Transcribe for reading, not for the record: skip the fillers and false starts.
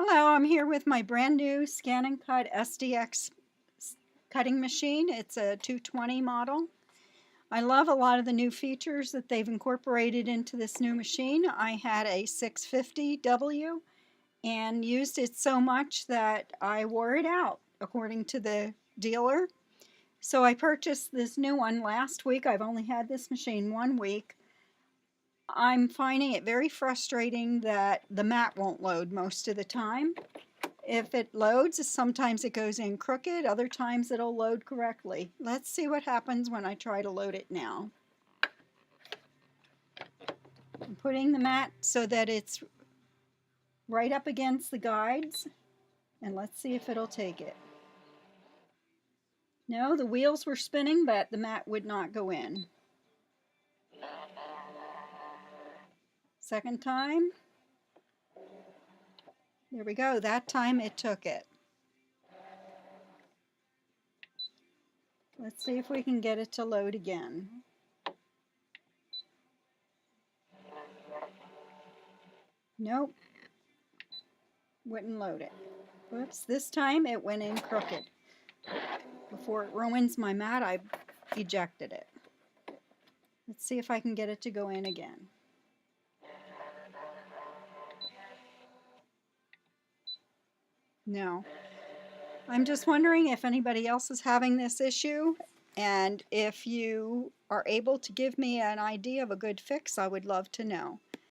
Hello, I'm here with my brand new Scan N Cut SDX cutting machine. It's a 220 model. I love a lot of the new features that they've incorporated into this new machine. I had a 650W and used it so much that I wore it out, according to the dealer. So I purchased this new one last week. I've only had this machine 1 week. I'm finding it very frustrating that the mat won't load most of the time. If it loads, sometimes it goes in crooked, other times it'll load correctly. Let's see what happens when I try to load it now. I'm putting the mat so that it's right up against the guides, and let's see if it'll take it. No, the wheels were spinning, but the mat would not go in. Second time. There we go. That time it took it. Let's see if we can get it to load again. Nope. Wouldn't load it. Whoops, this time it went in crooked. Before it ruins my mat, I ejected it. Let's see if I can get it to go in again. No. I'm just wondering if anybody else is having this issue, and if you are able to give me an idea of a good fix, I would love to know.